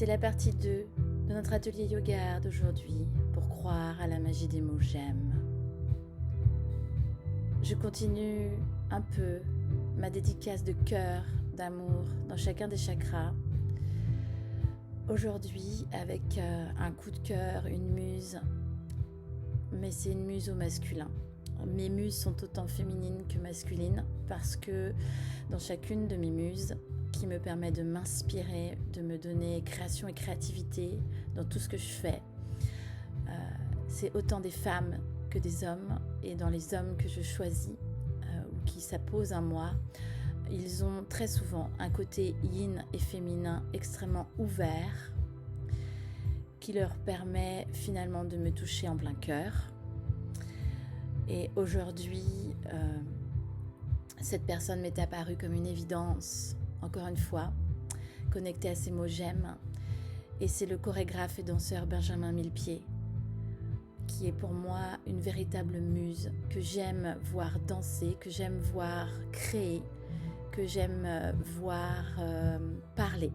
C'est la partie 2 de notre atelier yoga d'aujourd'hui pour croire à la magie des mots j'aime. Je continue un peu ma dédicace de cœur, d'amour dans chacun des chakras. Aujourd'hui avec un coup de cœur, une muse, mais c'est une muse au masculin. Mes muses sont autant féminines que masculines parce que dans chacune de mes muses, qui me permet de m'inspirer, de me donner création et créativité dans tout ce que je fais, c'est autant des femmes que des hommes, et dans les hommes que je choisis ou qui s'apposent à moi, ils ont très souvent un côté yin et féminin extrêmement ouvert qui leur permet finalement de me toucher en plein cœur. Et aujourd'hui, cette personne m'est apparue comme une évidence, encore une fois, connectée à ces mots j'aime. Et c'est le chorégraphe et danseur Benjamin Millepied, qui est pour moi une véritable muse, que j'aime voir danser, que j'aime voir créer, que j'aime voir parler.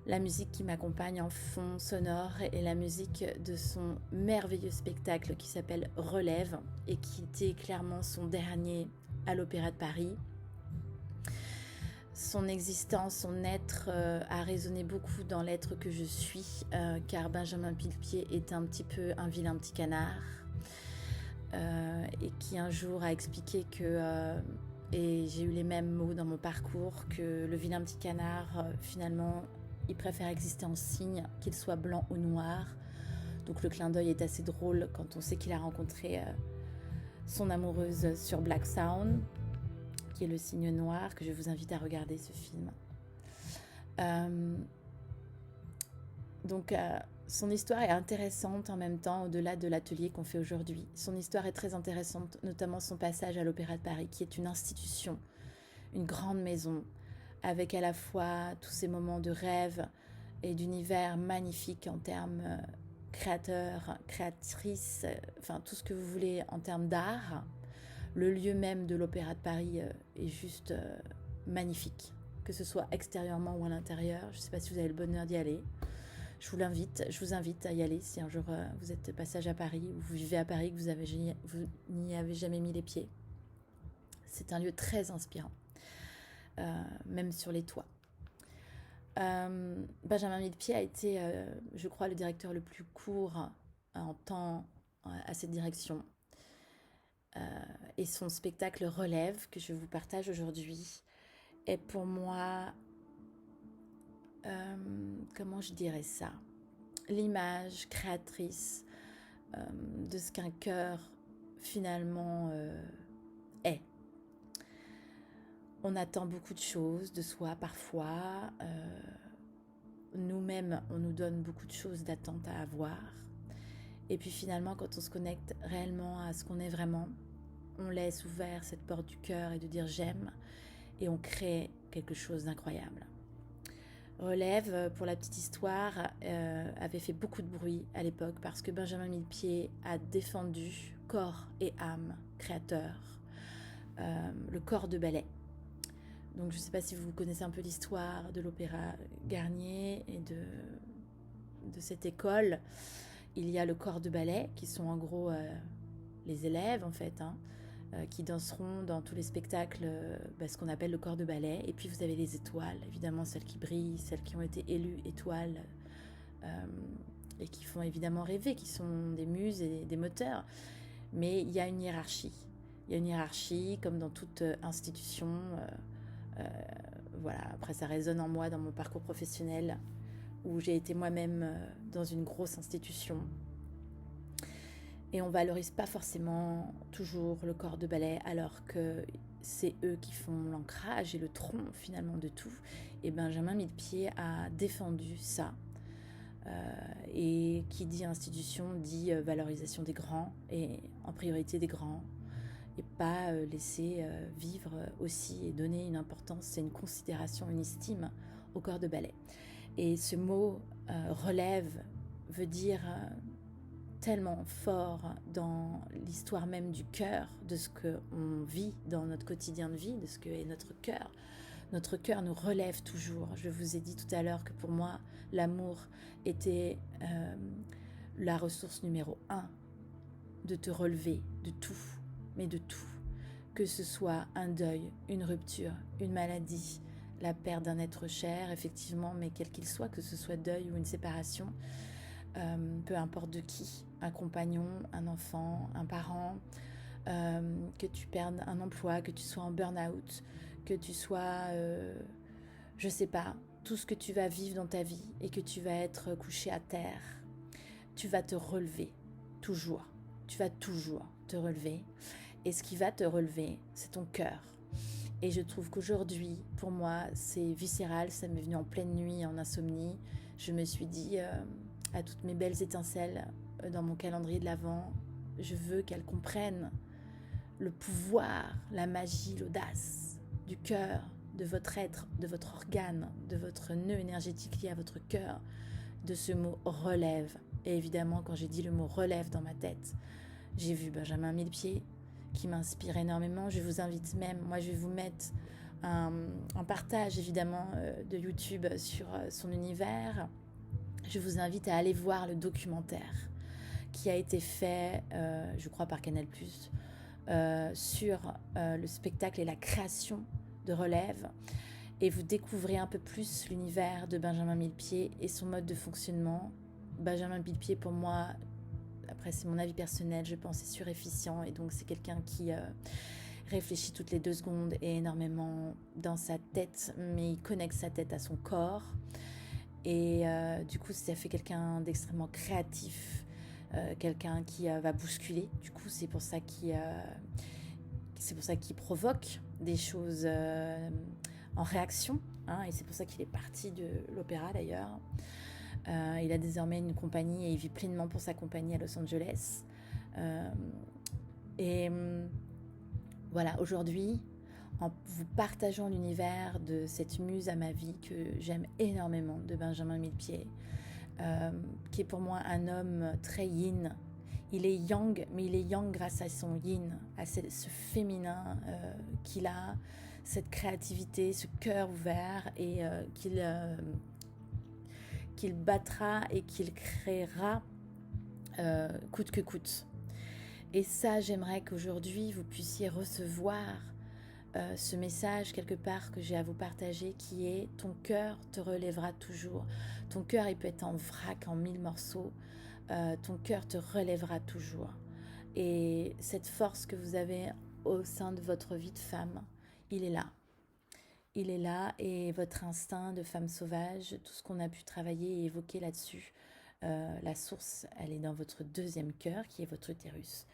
La musique qui m'accompagne en fond sonore est la musique de son merveilleux spectacle qui s'appelle Relève et qui était clairement son dernier à l'Opéra de Paris. Son existence, son être a résonné beaucoup dans l'être que je suis, car Benjamin Millepied est un petit peu un vilain petit canard et qui un jour a expliqué que, et j'ai eu les mêmes mots dans mon parcours, que le vilain petit canard finalement il préfère exister en cygne, qu'il soit blanc ou noir. Donc le clin d'œil est assez drôle quand on sait qu'il a rencontré son amoureuse sur Black Sound, qui est le cygne noir, que je vous invite à regarder ce film. Donc son histoire est intéressante en même temps, au-delà de l'atelier qu'on fait aujourd'hui. Son histoire est très intéressante, notamment son passage à l'Opéra de Paris, qui est une institution, une grande maison, avec à la fois tous ces moments de rêve et d'univers magnifiques en termes créateurs, créatrices, enfin tout ce que vous voulez en termes d'art. Le lieu même de l'Opéra de Paris est juste magnifique, que ce soit extérieurement ou à l'intérieur. Je ne sais pas si vous avez le bonheur d'y aller. Je vous invite à y aller si un jour vous êtes de passage à Paris ou vous vivez à Paris, que vous n'y avez jamais mis les pieds. C'est un lieu très inspirant. Même sur les toits. Benjamin Millepied a été, je crois, le directeur le plus court en temps à cette direction. Et son spectacle Relève, que je vous partage aujourd'hui, est pour moi, comment je dirais ça, l'image créatrice de ce qu'un cœur finalement est. On attend beaucoup de choses de soi parfois. Nous-mêmes, on nous donne beaucoup de choses d'attente à avoir. Et puis finalement, quand on se connecte réellement à ce qu'on est vraiment, on laisse ouvert cette porte du cœur et de dire j'aime. Et on crée quelque chose d'incroyable. Relève, pour la petite histoire, avait fait beaucoup de bruit à l'époque parce que Benjamin Millepied a défendu corps et âme créateur, le corps de ballet. Donc je ne sais pas si vous connaissez un peu l'histoire de l'Opéra Garnier et de cette école. Il y a le corps de ballet qui sont en gros les élèves en fait, qui danseront dans tous les spectacles ce qu'on appelle le corps de ballet. Et puis vous avez les étoiles, évidemment celles qui brillent, celles qui ont été élues étoiles et qui font évidemment rêver, qui sont des muses et des moteurs. Mais il y a une hiérarchie. Il y a une hiérarchie comme dans toute institution. Voilà. Après ça résonne en moi dans mon parcours professionnel où j'ai été moi-même dans une grosse institution et on valorise pas forcément toujours le corps de ballet alors que c'est eux qui font l'ancrage et le tronc finalement de tout. Et Benjamin Millepied a défendu ça et qui dit institution dit valorisation des grands et en priorité des grands. Et pas laisser vivre aussi et donner une importance et une considération, une estime au corps de ballet. Et ce mot relève veut dire tellement fort dans l'histoire même du cœur, de ce qu'on vit dans notre quotidien de vie, de ce que est notre cœur, Notre cœur nous relève toujours. Je vous ai dit tout à l'heure que pour moi, l'amour était la ressource numéro 1 de te relever de tout, mais de tout. Que ce soit un deuil, une rupture, une maladie, la perte d'un être cher, effectivement, mais quel qu'il soit, que ce soit deuil ou une séparation, peu importe de qui, un compagnon, un enfant, un parent, que tu perdes un emploi, que tu sois en burn-out, que tu sois, je sais pas, tout ce que tu vas vivre dans ta vie et que tu vas être couché à terre, tu vas te relever, toujours. Tu vas toujours te relever. Et ce qui va te relever, c'est ton cœur. Et je trouve qu'aujourd'hui, pour moi, c'est viscéral. Ça m'est venu en pleine nuit, en insomnie. Je me suis dit à toutes mes belles étincelles dans mon calendrier de l'Avent, je veux qu'elles comprennent le pouvoir, la magie, l'audace du cœur, de votre être, de votre organe, de votre nœud énergétique lié à votre cœur, de ce mot relève. Et évidemment, quand j'ai dit le mot relève dans ma tête, j'ai vu Benjamin Millepied qui m'inspire énormément. Je vous invite même, moi je vais vous mettre un partage évidemment de YouTube sur son univers. Je vous invite à aller voir le documentaire qui a été fait, je crois par Canal+, sur le spectacle et la création de Relève. Et vous découvrez un peu plus l'univers de Benjamin Millepied et son mode de fonctionnement. Benjamin Millepied, pour moi, après c'est mon avis personnel, je pense, est surefficient. Et donc c'est quelqu'un qui réfléchit toutes les 2 secondes et énormément dans sa tête, mais il connecte sa tête à son corps. Et du coup, ça fait quelqu'un d'extrêmement créatif, quelqu'un qui va bousculer. Du coup, c'est pour ça qu'il provoque des choses en réaction, hein, et c'est pour ça qu'il est parti de l'opéra d'ailleurs. Il a désormais une compagnie et il vit pleinement pour sa compagnie à Los Angeles. Voilà, aujourd'hui, en vous partageant l'univers de cette muse à ma vie que j'aime énormément, de Benjamin Millepied, qui est pour moi un homme très yin. Il est yang, mais il est yang grâce à son yin, à ce féminin qu'il a, cette créativité, ce cœur ouvert, et qu'il battra et qu'il créera coûte que coûte. Et ça, j'aimerais qu'aujourd'hui, vous puissiez recevoir ce message quelque part que j'ai à vous partager, qui est: ton cœur te relèvera toujours. Ton cœur, il peut être en vrac, en 1000 morceaux. Ton cœur te relèvera toujours. Et cette force que vous avez au sein de votre vie de femme, il est là. Il est là, et votre instinct de femme sauvage, tout ce qu'on a pu travailler et évoquer là-dessus, la source, elle est dans votre 2e cœur, qui est votre utérus.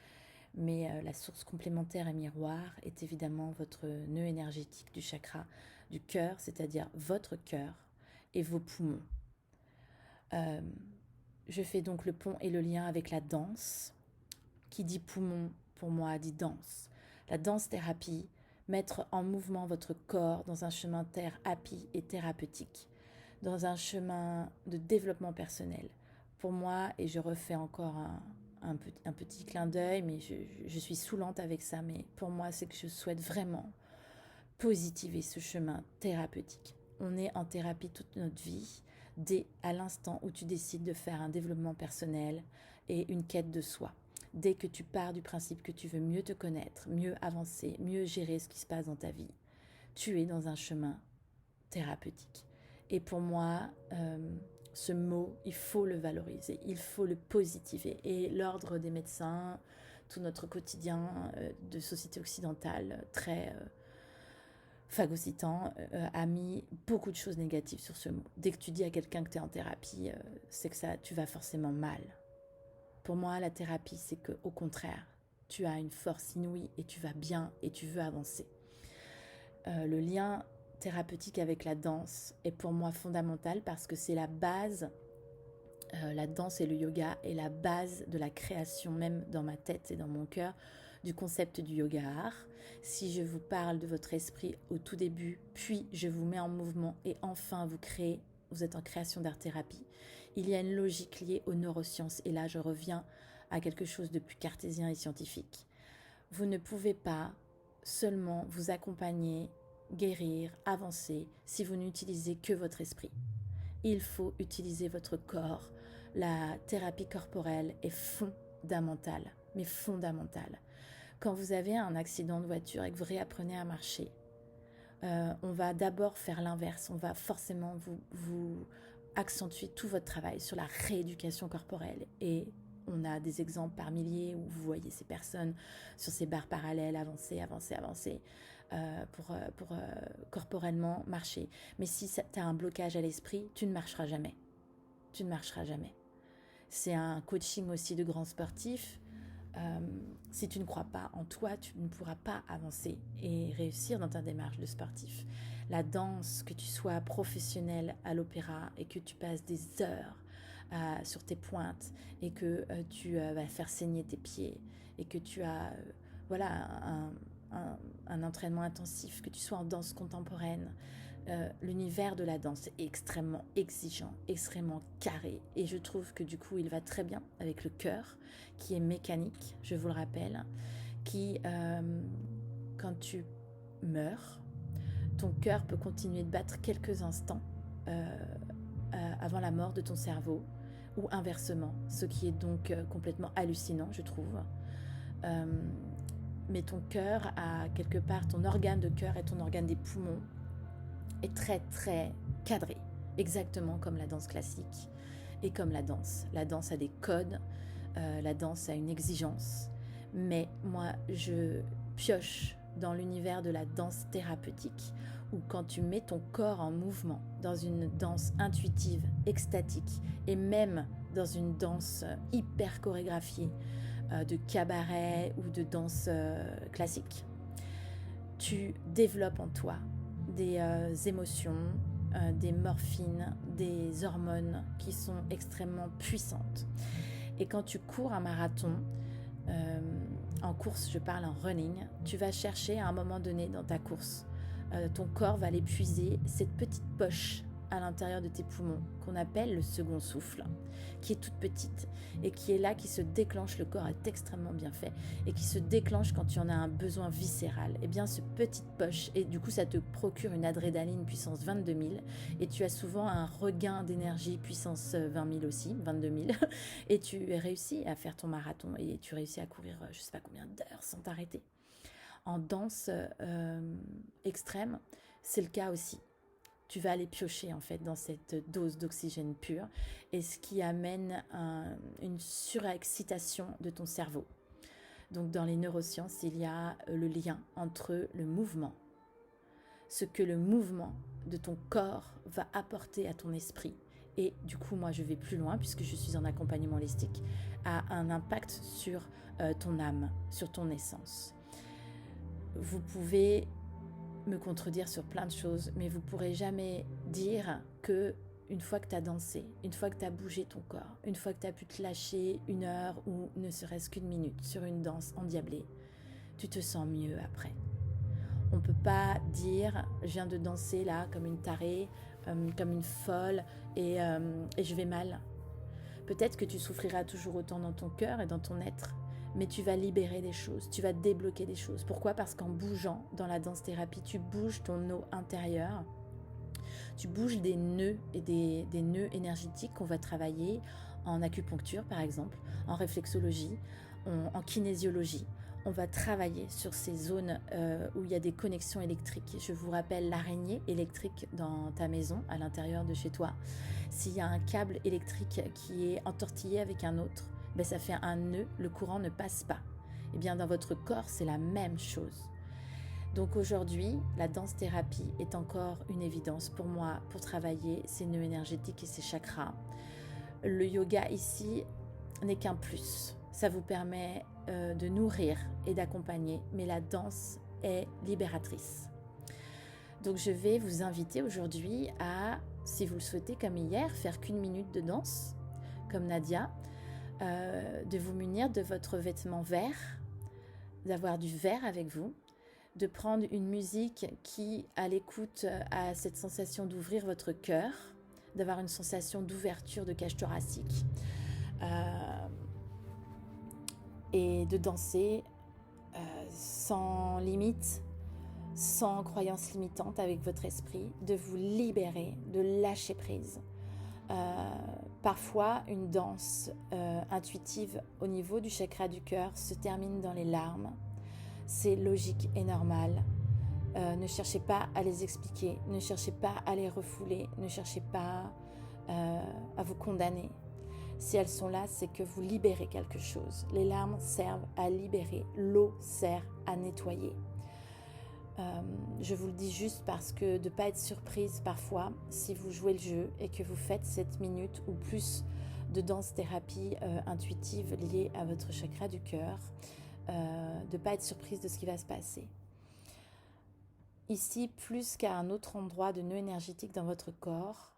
Mais la source complémentaire et miroir est évidemment votre nœud énergétique du chakra du cœur, c'est-à-dire votre cœur et vos poumons. Je fais donc le pont et le lien avec la danse. Qui dit poumon, pour moi, dit danse. La danse-thérapie, mettre en mouvement votre corps dans un chemin thérapie et thérapeutique, dans un chemin de développement personnel. Pour moi, et je refais encore un petit clin d'œil, mais je suis saoulante avec ça, mais pour moi, c'est que je souhaite vraiment positiver ce chemin thérapeutique. On est en thérapie toute notre vie, dès à l'instant où tu décides de faire un développement personnel et une quête de soi. Dès que tu pars du principe que tu veux mieux te connaître, mieux avancer, mieux gérer ce qui se passe dans ta vie, tu es dans un chemin thérapeutique. Et pour moi, ce mot, il faut le valoriser, il faut le positiver. Et l'ordre des médecins, tout notre quotidien de société occidentale, très phagocytant, a mis beaucoup de choses négatives sur ce mot. Dès que tu dis à quelqu'un que tu es en thérapie, c'est que tu vas forcément mal. Pour moi, la thérapie, c'est qu'au contraire, tu as une force inouïe et tu vas bien et tu veux avancer. Le lien thérapeutique avec la danse est pour moi fondamental, parce que c'est la base, la danse et le yoga est la base de la création, même dans ma tête et dans mon cœur, du concept du yoga art. Si je vous parle de votre esprit au tout début, puis je vous mets en mouvement et enfin vous créez, vous êtes en création d'art-thérapie, il y a une logique liée aux neurosciences. Et là, je reviens à quelque chose de plus cartésien et scientifique. Vous ne pouvez pas seulement vous accompagner guérir, avancer si vous n'utilisez que votre esprit. Il faut utiliser votre corps. La thérapie corporelle est fondamentale, mais fondamentale. Quand vous avez un accident de voiture et que vous réapprenez à marcher, on va d'abord faire l'inverse. On va forcément vous accentuer tout votre travail sur la rééducation corporelle. Et on a des exemples par milliers où vous voyez ces personnes sur ces barres parallèles avancer pour corporellement marcher. Mais si tu as un blocage à l'esprit, tu ne marcheras jamais. Tu ne marcheras jamais. C'est un coaching aussi de grands sportifs. Si tu ne crois pas en toi, tu ne pourras pas avancer et réussir dans ta démarche de sportif. La danse, que tu sois professionnel à l'opéra et que tu passes des heures sur tes pointes et que tu vas faire saigner tes pieds et que tu as un entraînement intensif, que tu sois en danse contemporaine, l'univers de la danse est extrêmement exigeant, extrêmement carré, et je trouve que du coup il va très bien avec le cœur qui est mécanique, je vous le rappelle, qui quand tu meurs, ton cœur peut continuer de battre quelques instants avant la mort de ton cerveau, ou inversement, ce qui est donc complètement hallucinant, je trouve. Mais ton cœur a quelque part, ton organe de cœur et ton organe des poumons est très très cadré, exactement comme la danse classique et comme la danse. La danse a des codes, la danse a une exigence, mais moi je pioche dans l'univers de la danse thérapeutique où quand tu mets ton corps en mouvement dans une danse intuitive, extatique et même dans une danse hyper chorégraphiée de cabaret ou de danse classique, tu développes en toi des émotions, des morphines, des hormones qui sont extrêmement puissantes. Et quand tu cours un marathon, en course, je parle en running, tu vas chercher à un moment donné dans ta course, ton corps va aller puiser cette petite poche à l'intérieur de tes poumons qu'on appelle le second souffle, qui est toute petite et qui est là, qui se déclenche. Le corps est extrêmement bien fait et qui se déclenche quand tu en as un besoin viscéral. Et bien ce petite poche, et du coup ça te procure une adrénaline puissance 22 000 et tu as souvent un regain d'énergie puissance 20 000 aussi, 22 000 et tu réussis à faire ton marathon et tu réussis à courir je sais pas combien d'heures sans t'arrêter. En danse extrême, c'est le cas aussi. Tu vas aller piocher en fait dans cette dose d'oxygène pur et ce qui amène une surexcitation de ton cerveau. Donc dans les neurosciences, il y a le lien entre le mouvement, ce que le mouvement de ton corps va apporter à ton esprit. Et du coup, moi, je vais plus loin puisque je suis en accompagnement holistique, a un impact sur ton âme, sur ton essence. Vous pouvez me contredire sur plein de choses, mais vous pourrez jamais dire que une fois que tu as dansé, une fois que tu as bougé ton corps, une fois que tu as pu te lâcher une heure ou ne serait-ce qu'une minute sur une danse endiablée, tu te sens mieux après. On peut pas dire je viens de danser là comme une tarée, comme une folle et je vais mal. Peut-être que tu souffriras toujours autant dans ton cœur et dans ton être, mais tu vas libérer des choses, tu vas débloquer des choses. Pourquoi ? Parce qu'en bougeant dans la danse-thérapie, tu bouges ton eau intérieure, tu bouges des nœuds et des nœuds énergétiques qu'on va travailler en acupuncture par exemple, en réflexologie, en kinésiologie. On va travailler sur ces zones où il y a des connexions électriques. Je vous rappelle l'araignée électrique dans ta maison, à l'intérieur de chez toi. S'il y a un câble électrique qui est entortillé avec un autre, ben ça fait un nœud, le courant ne passe pas. Et bien dans votre corps, c'est la même chose. Donc aujourd'hui, la danse-thérapie est encore une évidence pour moi pour travailler ces nœuds énergétiques et ces chakras. Le yoga ici n'est qu'un plus. Ça vous permet de nourrir et d'accompagner, mais la danse est libératrice. Donc je vais vous inviter aujourd'hui à, si vous le souhaitez comme hier, faire qu'une minute de danse, comme Nadia, de vous munir de votre vêtement vert, d'avoir du vert avec vous, de prendre une musique qui, à l'écoute, a cette sensation d'ouvrir votre cœur, d'avoir une sensation d'ouverture de cage thoracique et de danser sans limite, sans croyance limitante avec votre esprit, de vous libérer, de lâcher prise. Parfois, une danse intuitive au niveau du chakra du cœur se termine dans les larmes. C'est logique et normal. Ne cherchez pas à les expliquer, ne cherchez pas à les refouler, ne cherchez pas à vous condamner. Si elles sont là, c'est que vous libérez quelque chose. Les larmes servent à libérer, l'eau sert à nettoyer. Je vous le dis juste parce que de ne pas être surprise parfois, si vous jouez le jeu et que vous faites 7 minutes ou plus de danse-thérapie intuitive liée à votre chakra du cœur, de ne pas être surprise de ce qui va se passer. Ici, plus qu'à un autre endroit de nœud énergétique dans votre corps,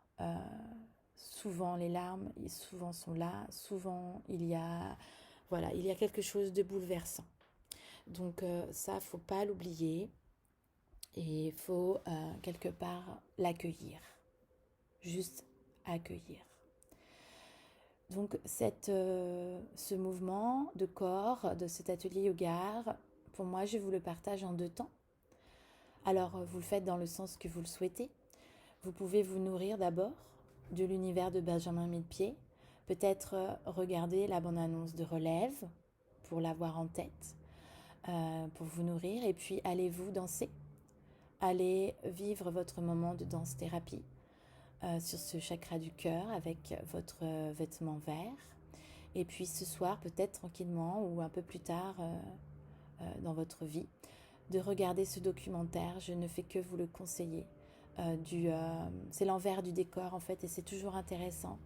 souvent les larmes souvent sont là, souvent il y a quelque chose de bouleversant. Donc ça, il ne faut pas l'oublier et il faut quelque part l'accueillir, juste accueillir. Donc ce mouvement de corps, de cet atelier yoga, pour moi je vous le partage en 2 temps. Alors vous le faites dans le sens que vous le souhaitez. Vous pouvez vous nourrir d'abord de l'univers de Benjamin Millepied, peut-être regarder la bande-annonce de Relève pour l'avoir en tête, pour vous nourrir, et puis allez-vous danser, allez vivre votre moment de danse-thérapie sur ce chakra du cœur avec votre vêtement vert, et puis ce soir peut-être tranquillement ou un peu plus tard dans votre vie, de regarder ce documentaire. Je ne fais que vous le conseiller. C'est l'envers du décor en fait, et c'est toujours intéressant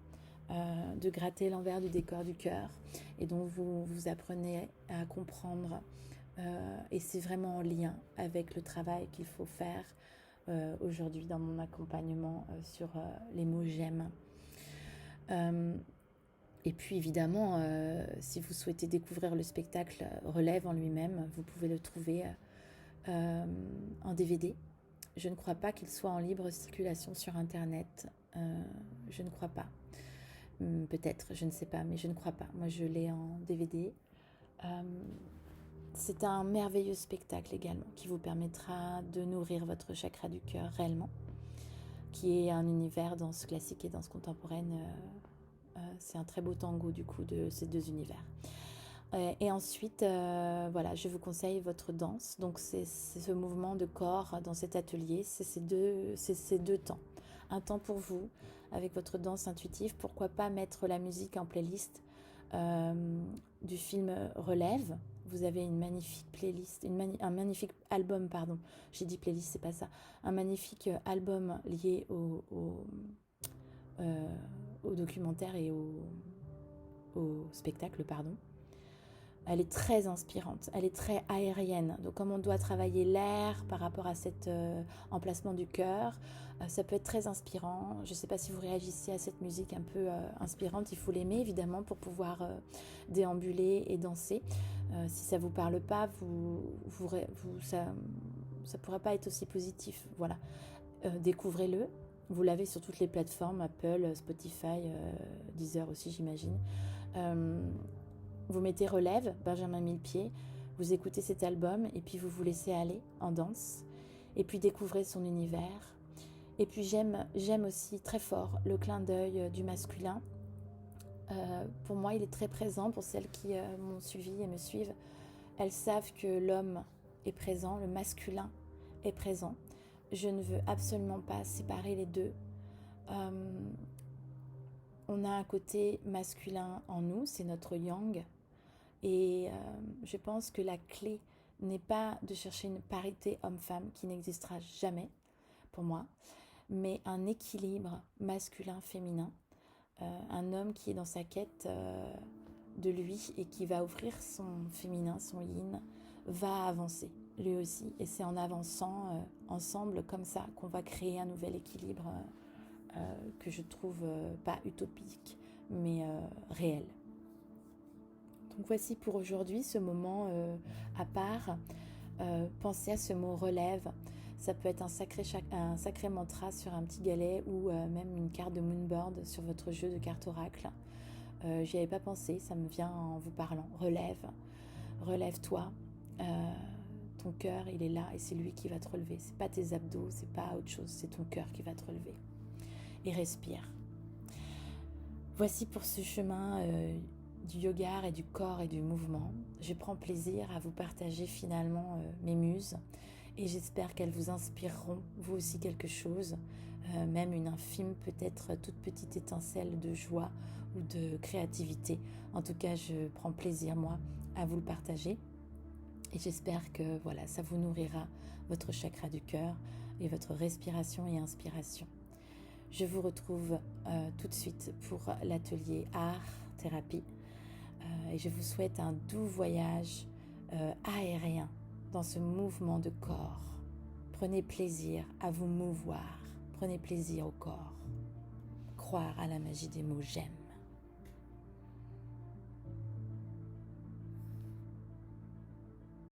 de gratter l'envers du décor du cœur, et donc vous apprenez à comprendre et c'est vraiment en lien avec le travail qu'il faut faire aujourd'hui dans mon accompagnement sur les mots j'aime. Et puis évidemment, si vous souhaitez découvrir le spectacle Relève en lui-même, vous pouvez le trouver en DVD. Je ne crois pas qu'il soit en libre circulation sur Internet. Je ne crois pas. Peut-être, je ne sais pas, mais je ne crois pas. Moi, je l'ai en DVD. C'est un merveilleux spectacle également qui vous permettra de nourrir votre chakra du cœur réellement, qui est un univers danse classique et danse contemporaine. C'est un très beau tango du coup de ces 2 univers. Et ensuite, je vous conseille votre danse. Donc c'est ce mouvement de corps dans cet atelier, c'est ces deux temps. Un temps pour vous, avec votre danse intuitive. Pourquoi pas mettre la musique en playlist du film Relève. Vous avez une magnifique playlist, un magnifique album, pardon. J'ai dit playlist, c'est pas ça. Un magnifique album lié au documentaire et au spectacle, pardon. Elle est très inspirante, elle est très aérienne. Donc comme on doit travailler l'air par rapport à cet emplacement du cœur, ça peut être très inspirant. Je ne sais pas si vous réagissez à cette musique un peu inspirante. Il faut l'aimer évidemment pour pouvoir déambuler et danser. Si ça ne vous parle pas, ça ne pourra pas être aussi positif. Voilà. Découvrez-le. Vous l'avez sur toutes les plateformes, Apple, Spotify, Deezer aussi j'imagine. Vous mettez Relève, Benjamin Millepied, vous écoutez cet album et puis vous vous laissez aller en danse et puis découvrez son univers. Et puis j'aime aussi très fort le clin d'œil du masculin. Pour moi, il est très présent. Pour celles qui m'ont suivi et me suivent, elles savent que l'homme est présent, le masculin est présent. Je ne veux absolument pas séparer les deux. On a un côté masculin en nous, c'est notre yang. Et je pense que la clé n'est pas de chercher une parité homme-femme qui n'existera jamais pour moi, mais un équilibre masculin-féminin. Un homme qui est dans sa quête de lui et qui va ouvrir son féminin, son yin, va avancer lui aussi. Et c'est en avançant ensemble comme ça qu'on va créer un nouvel équilibre que je trouve pas utopique, mais réel. Donc voici pour aujourd'hui ce moment à part. Pensez à ce mot relève. Ça peut être un sacré mantra sur un petit galet ou même une carte de moonboard sur votre jeu de cartes oracle. J'y avais pas pensé, ça me vient en vous parlant. Relève, relève-toi. Ton cœur, il est là et c'est lui qui va te relever. C'est pas tes abdos, c'est pas autre chose, c'est ton cœur qui va te relever. Et respire. Voici pour ce chemin du yoga et du corps et du mouvement. Je prends plaisir à vous partager finalement mes muses et j'espère qu'elles vous inspireront vous aussi quelque chose, même une infime, peut-être toute petite étincelle de joie ou de créativité. En tout cas, je prends plaisir moi à vous le partager et j'espère que voilà, ça vous nourrira votre chakra du cœur et votre respiration et inspiration. Je vous retrouve tout de suite pour l'atelier art-thérapie et je vous souhaite un doux voyage aérien dans ce mouvement de corps. Prenez plaisir à vous mouvoir, prenez plaisir au corps. Croire à la magie des mots j'aime.